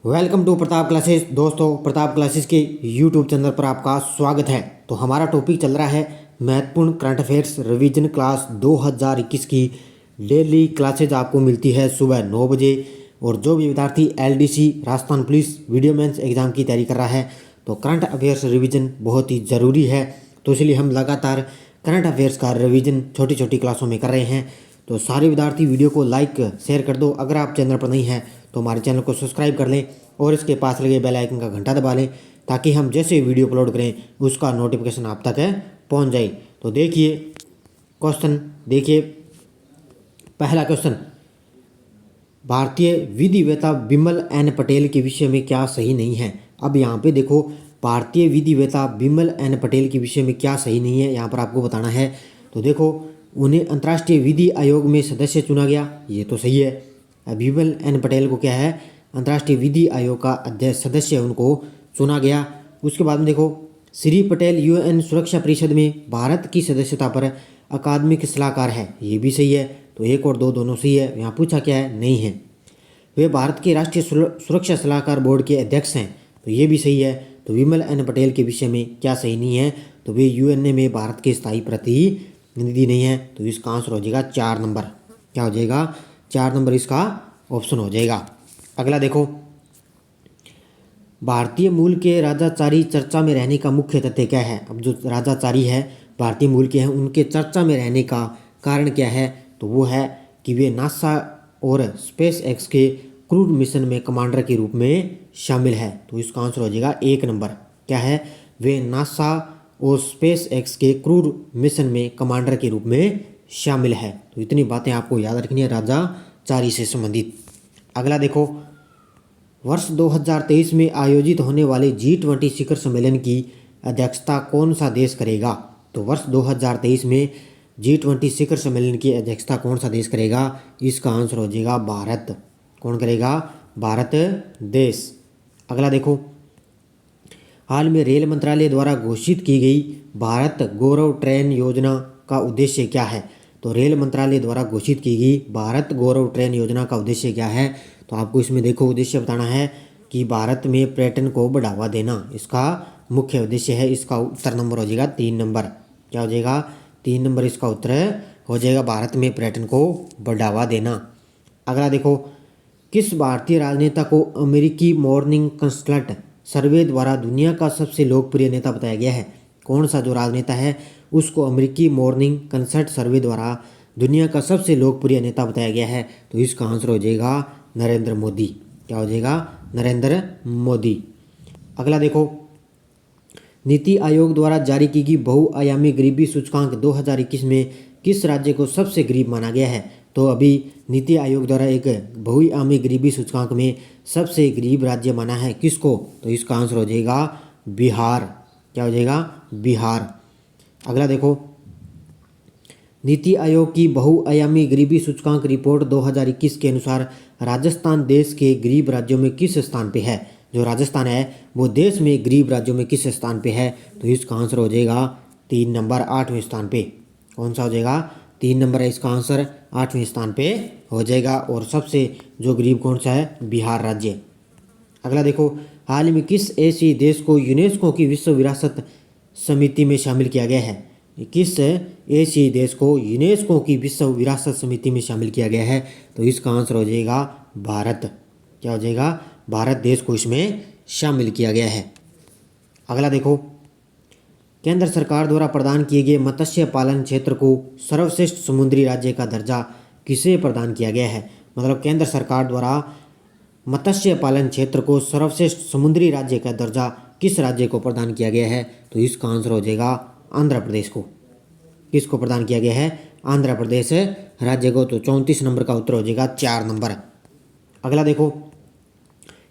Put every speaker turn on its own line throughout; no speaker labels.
Welcome to Pratap classes. दोस्तों, Pratap classes के YouTube channel पर आपका स्वागत है। तो हमारा टॉपिक चल रहा है महत्वपूर्ण करंट अफेयर्स रिवीजन क्लास 2021 की। डेली क्लासेज आपको मिलती है सुबह 9 बजे। और जो भी विद्यार्थी LDC Rajasthan police video mains exam की तैयारी कर रहा है तो करंट अफेयर्स रिवीजन बहुत ही ज़रूरी है। तो इसलिए हम लगातार करंट अफेयर्स का रिवीजन छोटी छोटी क्लासों में कर रहे हैं। तो सारे विद्यार्थी वीडियो को लाइक शेयर कर दो। अगर आप चैनल पर नहीं हैं तो हमारे चैनल को सब्सक्राइब कर लें और इसके पास लगे बेल आइकन का घंटा दबा लें ताकि हम जैसे वीडियो अपलोड करें उसका नोटिफिकेशन आप तक पहुंच जाए। तो देखिए क्वेश्चन, देखिए पहला क्वेश्चन, भारतीय विधिवेत्ता बिमल एन पटेल के विषय में क्या सही नहीं है। अब यहाँ पे देखो, भारतीय विधिवेत्ता बिमल एन पटेल के विषय में क्या सही नहीं है यहाँ पर आपको बताना है। तो देखो, उन्हें अंतर्राष्ट्रीय विधि आयोग में सदस्य चुना गया, ये तो सही है। बिमल एन पटेल को क्या है, अंतर्राष्ट्रीय विधि आयोग का अध्यक्ष सदस्य उनको चुना गया। उसके बाद में देखो, श्री पटेल यूएन सुरक्षा परिषद में भारत की सदस्यता पर अकादमिक सलाहकार है, ये भी सही है। तो एक और दो दोनों सही है। यहाँ पूछा क्या है, नहीं है। वे भारत के राष्ट्रीय सुरक्षा सलाहकार बोर्ड के अध्यक्ष हैं, तो ये भी सही है। तो विमल एन पटेल के विषय में क्या सही नहीं है, तो वे यूएनए में भारत के स्थायी प्रतिनिधि नहीं है। तो इसका आंसर हो जाएगा 4 नंबर। क्या हो जाएगा, 4 नंबर इसका ऑप्शन हो जाएगा। अगला देखो, भारतीय मूल के राजाचारी चर्चा में रहने का मुख्य तथ्य क्या है। अब जो राजाचारी है भारतीय मूल के हैं, उनके चर्चा में रहने का कारण क्या है, तो वो है कि वे नासा और स्पेस एक्स के क्रूड मिशन में कमांडर के रूप में शामिल है। तो इसका आंसर हो जाएगा 1 नंबर। क्या है, वे नासा और स्पेस एक्स के क्रूड मिशन में कमांडर के रूप में शामिल है। तो इतनी बातें आपको याद रखनी है राजाचारी से संबंधित। अगला देखो, वर्ष 2023 में आयोजित होने वाले G20 शिखर सम्मेलन की अध्यक्षता कौन सा देश करेगा। तो वर्ष 2023 में G20 शिखर सम्मेलन की अध्यक्षता कौन सा देश करेगा, इसका आंसर हो जाएगा भारत। कौन करेगा, भारत देश। अगला देखो, हाल में रेल मंत्रालय द्वारा घोषित की गई भारत गौरव ट्रेन योजना का उद्देश्य क्या है। तो रेल मंत्रालय द्वारा घोषित की गई भारत गौरव ट्रेन योजना का उद्देश्य क्या है, तो आपको इसमें देखो उद्देश्य बताना है कि भारत में पर्यटन को बढ़ावा देना इसका मुख्य उद्देश्य है। इसका उत्तर नंबर हो जाएगा 3 नंबर। क्या हो जाएगा, 3 नंबर इसका उत्तर हो जाएगा, भारत में पर्यटन को बढ़ावा देना। अगला देखो, किस भारतीय राजनेता को अमेरिकी मॉर्निंग कंसल्ट सर्वे द्वारा दुनिया का सबसे लोकप्रिय नेता बताया गया है। कौन सा जो राजनेता है उसको अमेरिकी मॉर्निंग कंसल्ट सर्वे द्वारा दुनिया का सबसे लोकप्रिय नेता बताया गया है, तो इसका आंसर हो जाएगा नरेंद्र मोदी। क्या हो जाएगा, नरेंद्र मोदी। अगला देखो, नीति आयोग द्वारा जारी की गई बहुआयामी गरीबी सूचकांक 2021 में किस राज्य को सबसे गरीब माना गया है। तो अभी नीति आयोग द्वारा एक बहुआयामी गरीबी सूचकांक में सबसे गरीब राज्य माना है किसको, तो इसका आंसर हो जाएगा बिहार। क्या हो जाएगा, बिहार। अगला देखो, नीति आयोग की बहुआयामी गरीबी सूचकांक रिपोर्ट 2021 के अनुसार राजस्थान देश के गरीब राज्यों में किस स्थान पे है। जो राजस्थान है वो देश में गरीब राज्यों में किस स्थान पे है, तो इसका आंसर हो जाएगा 3 नंबर, 8वें स्थान पे। कौन सा हो जाएगा, 3 नंबर है इसका आंसर, 8वें स्थान पे हो जाएगा। और सबसे जो गरीब कौन सा है, बिहार राज्य। अगला देखो, हाल ही में किस एशियाई देश को यूनेस्को की विश्व विरासत समिति में शामिल किया गया है। किस एशियाई देश को यूनेस्को की विश्व विरासत समिति में शामिल किया गया है, तो इसका आंसर हो जाएगा भारत। क्या हो जाएगा, भारत देश को इसमें शामिल किया गया है। अगला देखो, केंद्र सरकार द्वारा प्रदान किए गए मत्स्य पालन क्षेत्र को सर्वश्रेष्ठ समुद्री राज्य का दर्जा किसे प्रदान किया गया है। मतलब केंद्र सरकार द्वारा मत्स्य पालन क्षेत्र को सर्वश्रेष्ठ समुद्री राज्य का दर्जा किस राज्य को प्रदान किया गया है, तो इसका आंसर हो जाएगा आंध्र प्रदेश को। किसको प्रदान किया गया है, आंध्र प्रदेश राज्य को। तो 34 नंबर का उत्तर हो जाएगा 4 नंबर। अगला देखो,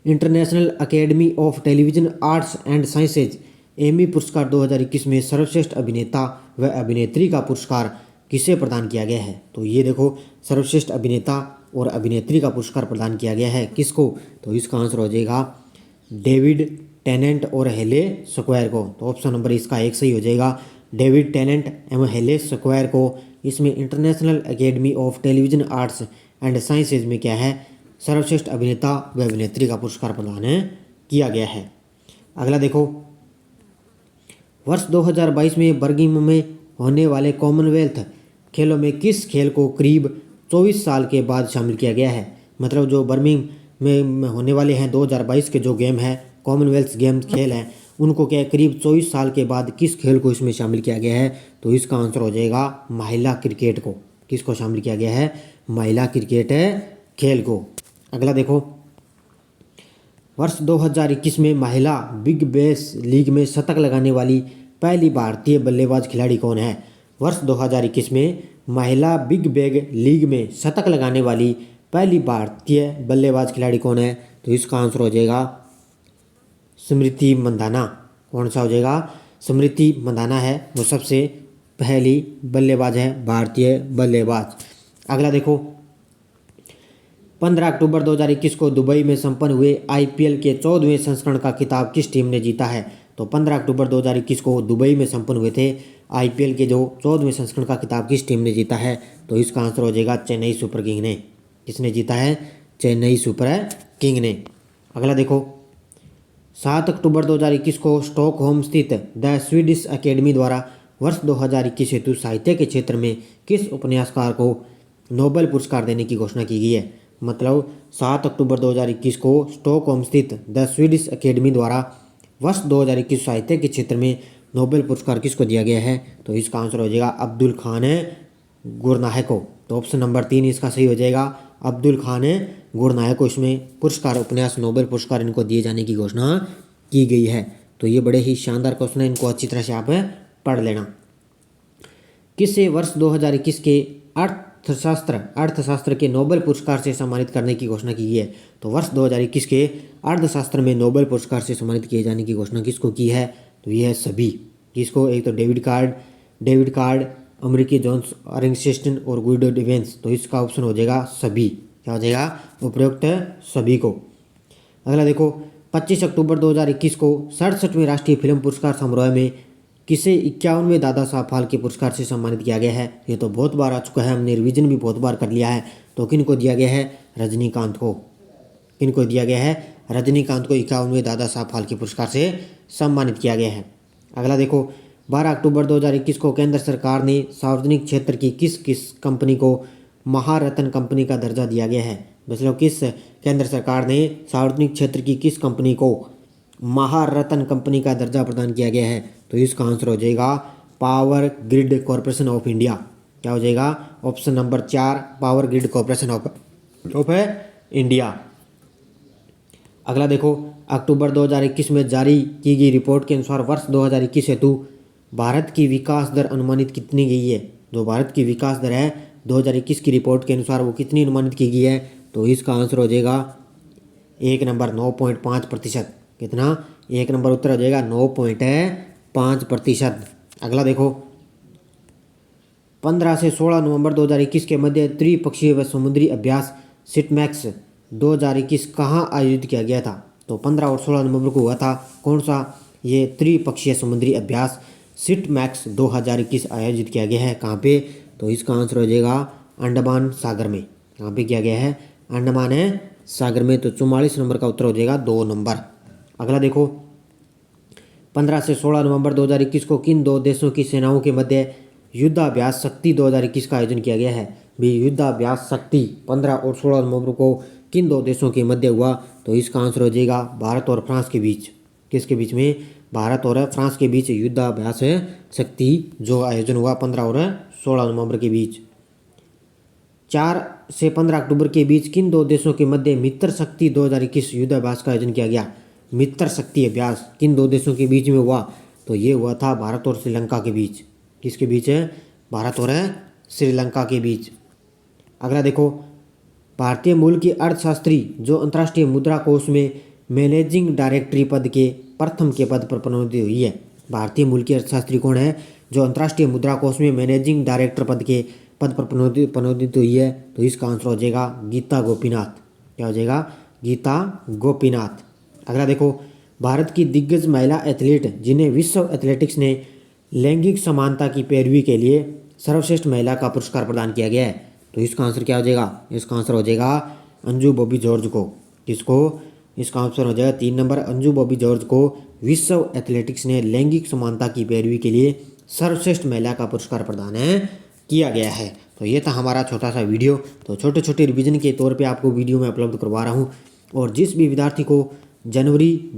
International Academy of Television Arts and Sciences Emmy पुरस्कार 2021 में सर्वश्रेष्ठ अभिनेता व अभिनेत्री का पुरस्कार किसे प्रदान किया गया है। तो ये देखो, सर्वश्रेष्ठ अभिनेता और अभिनेत्री का पुरस्कार प्रदान किया गया है किसको, तो इसका आंसर हो जाएगा डेविड टेनेंट और हेले स्क्वायर को। तो ऑप्शन नंबर इसका 1 सही हो जाएगा, डेविड टेनेंट एवं हेले स्क्वायर को। इसमें international Academy of Television Arts and sciences में क्या है, सर्वश्रेष्ठ अभिनेता व अभिनेत्री का पुरस्कार प्रदान किया गया है। अगला देखो, वर्ष 2022 में बर्मिंघम में होने वाले कॉमनवेल्थ खेलों में किस खेल को करीब 24 साल के बाद शामिल किया गया है। मतलब जो बर्मिंघम में होने वाले हैं 2022 के जो गेम है, कॉमनवेल्थ गेम खेल हैं, उनको क्या करीब 24 साल के बाद किस खेल को इसमें शामिल किया गया है। तो इसका आंसर हो जाएगा महिला क्रिकेट को। किसको शामिल किया गया है? महिला क्रिकेट खेल को। अगला देखो, वर्ष 2021 में महिला बिग बैश लीग में शतक लगाने वाली पहली भारतीय बल्लेबाज खिलाड़ी कौन है। वर्ष 2021 में महिला बिग बैग लीग में शतक लगाने वाली पहली भारतीय बल्लेबाज खिलाड़ी कौन है। तो इसका आंसर हो जाएगा स्मृति मंधाना। कौन सा हो जाएगा? स्मृति मंधाना है, वो सबसे पहली बल्लेबाज है, भारतीय बल्लेबाज। अगला देखो, 15 अक्टूबर 2021 को दुबई में संपन्न हुए IPL के 14वें संस्करण का खिताब किस टीम ने जीता है। तो 15 अक्टूबर 2021 को दुबई में संपन्न हुए थे IPL के जो 14वें संस्करण का खिताब किस टीम ने जीता है। तो इसका आंसर हो जाएगा चेन्नई सुपर किंग ने। किसने जीता है? चेन्नई सुपर किंग ने। अगला देखो, 7 अक्टूबर 2021 को स्टॉकहोम स्थित द स्वीडिश अकेडमी द्वारा वर्ष 2021 हेतु साहित्य के क्षेत्र में किस उपन्यासकार को नोबेल पुरस्कार देने की घोषणा की गई है। मतलब 7 अक्टूबर 2021 को स्टॉकहोम स्थित द स्वीडिश अकेडमी द्वारा वर्ष 2021 साहित्य के क्षेत्र में नोबेल पुरस्कार किसको दिया गया है। तो इसका आंसर हो जाएगा अब्दुल खान गुरनायक को। तो ऑप्शन नंबर 3 इसका सही हो जाएगा, अब्दुल खान गुरनायक को इसमें पुरस्कार, उपन्यास नोबेल पुरस्कार इनको दिए जाने की घोषणा की गई है। तो ये बड़े ही शानदार क्वेश्चन है, इनको अच्छी तरह से आप पढ़ लेना। किसे वर्ष 2021 के अर्थशास्त्र के नोबेल पुरस्कार से सम्मानित करने की घोषणा की गई है। तो वर्ष 2021 के अर्थशास्त्र में नोबेल पुरस्कार से सम्मानित किए जाने की घोषणा किसको की है। तो ये है सभी। किसको? एक तो डेविड कार्ड, अमेरिकी जॉन्स अरिंगस्टन और गुइडो डिवेंस। तो इसका ऑप्शन हो जाएगा सभी। क्या हो जाएगा? उपयुक्त सभी को। अगला देखो, 25 अक्टूबर 2021 को 67वें राष्ट्रीय फिल्म पुरस्कार समारोह में किसे 51वें दादा साहब फाल्के पुरस्कार से सम्मानित किया गया है। ये तो बहुत बार आ चुका है, हमने रिवीजन भी बहुत बार कर लिया है। तो किनको दिया गया है? रजनीकांत को। किनको दिया गया है? रजनीकांत को 51वें दादा साहब फाल्के पुरस्कार से सम्मानित किया गया है। अगला देखो, 12 अक्टूबर 2021 को केंद्र सरकार ने सार्वजनिक क्षेत्र की किस कंपनी को महारत्न कंपनी का दर्जा दिया गया है। मतलब किस केंद्र सरकार ने सार्वजनिक क्षेत्र की किस कंपनी को महारत्न कंपनी का दर्जा प्रदान किया गया है। तो इसका आंसर हो जाएगा power grid corporation of India. क्या हो जाएगा? Option number 4 power grid corporation of India. अगला देखो, अक्टूबर 2021 में जारी की गई रिपोर्ट के अनुसार वर्ष 2021 हेतु भारत की विकास दर अनुमानित कितनी गई है। जो भारत की विकास दर है 2021 की रिपोर्ट के अनुसार वो कितनी अनुमानित की गई है। तो इसका आंसर हो जाएगा 1 नंबर 9.5%। कितना? 1 नंबर उत्तर हो जाएगा 9.5%। अगला देखो, 15 से 16 नवंबर 2021 के मध्य त्रिपक्षीय व समुद्री अभ्यास सिटमैक्स 2021 कहाँ आयोजित किया गया था। तो 15 और 16 नवंबर को हुआ था कौन सा? ये त्रिपक्षीय समुद्री अभ्यास सिटमैक्स 2021 आयोजित किया गया है। कहाँ पे? तो इसका आंसर हो जाएगा अंडमान सागर में। कहाँ पे किया गया है? अंडमान सागर में। तो 44 नंबर का उत्तर हो जाएगा 2 नंबर। अगला देखो, 15 से 16 नवंबर 2021 को किन दो देशों की सेनाओं के मध्य युद्धाभ्यास शक्ति 2021 का आयोजन किया गया है। भी युद्धाभ्यास शक्ति 15 और 16 नवंबर को किन दो देशों के मध्य हुआ। तो इसका आंसर हो जाएगा भारत और फ्रांस के बीच। किसके बीच में? भारत और फ्रांस के बीच युद्धाभ्यास शक्ति जो आयोजन हुआ 15 और 16 नवंबर के बीच। 4 से 15 अक्टूबर के बीच किन दो देशों के मध्य मित्र शक्ति 2021 युद्धाभ्यास का आयोजन किया गया। मित्र शक्ति अभ्यास किन दो देशों के बीच में हुआ। तो ये हुआ था भारत और श्रीलंका के बीच। किसके बीच है? भारत और श्रीलंका के बीच। अगला देखो, भारतीय मूल की अर्थशास्त्री जो अंतर्राष्ट्रीय मुद्रा कोष में मैनेजिंग डायरेक्टरी पद के प्रथम के पद पर प्रोन्नति हुई है। भारतीय मूल की अर्थशास्त्री कौन है जो अंतर्राष्ट्रीय मुद्रा कोष में मैनेजिंग डायरेक्टर पद पर प्रोन्नति हुई है। तो इसका आंसर हो जाएगा गीता गोपीनाथ। क्या हो जाएगा? गीता गोपीनाथ। अगला देखो, भारत की दिग्गज महिला एथलीट जिन्हें विश्व एथलेटिक्स ने लैंगिक समानता की पैरवी के लिए सर्वश्रेष्ठ महिला का पुरस्कार प्रदान किया गया है। तो इसका आंसर क्या हो जाएगा? इसका आंसर हो जाएगा अंजू बॉबी जॉर्ज को। किसको? इसका आंसर हो जाएगा 3 नंबर, अंजू बॉबी जॉर्ज को विश्व एथलेटिक्स ने लैंगिक समानता की पैरवी के लिए सर्वश्रेष्ठ महिला का पुरस्कार प्रदान किया गया है। तो ये था हमारा छोटा सा वीडियो। तो छोटे छोटे रिवीजन के तौर पे आपको वीडियो में उपलब्ध करवा रहा हूँ। और जिस भी विद्यार्थी को जनवरी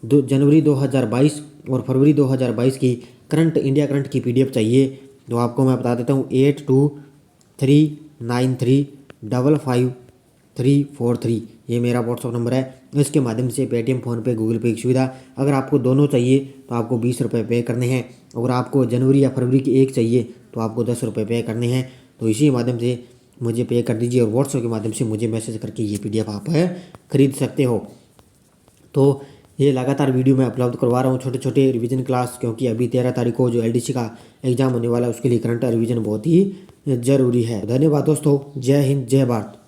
2022 और फरवरी 2022 की इंडिया करंट की PDF चाहिए, तो आपको मैं बता देता हूँ 8239355343 ये मेरा व्हाट्सअप नंबर है। इसके माध्यम से पेटीएम, फ़ोनपे, गूगल पे की सुविधा। अगर आपको दोनों चाहिए तो आपको 20 रुपये पे करने हैं। अगर आपको जनवरी या फरवरी की एक चाहिए तो आपको 10 रुपये पे करने हैं। तो इसी माध्यम से मुझे पे कर दीजिए और व्हाट्सएप के माध्यम से मुझे मैसेज करके ये PDF आप खरीद सकते हो। तो ये लगातार वीडियो मैं अपलोड करवा रहा हूँ छोटे छोटे रिवीजन क्लास, क्योंकि अभी 13 तारीख को जो LDC का एग्ज़ाम होने वाला है उसके लिए करंट रिवीजन बहुत ही ज़रूरी है। धन्यवाद दोस्तों। जय हिंद, जय भारत।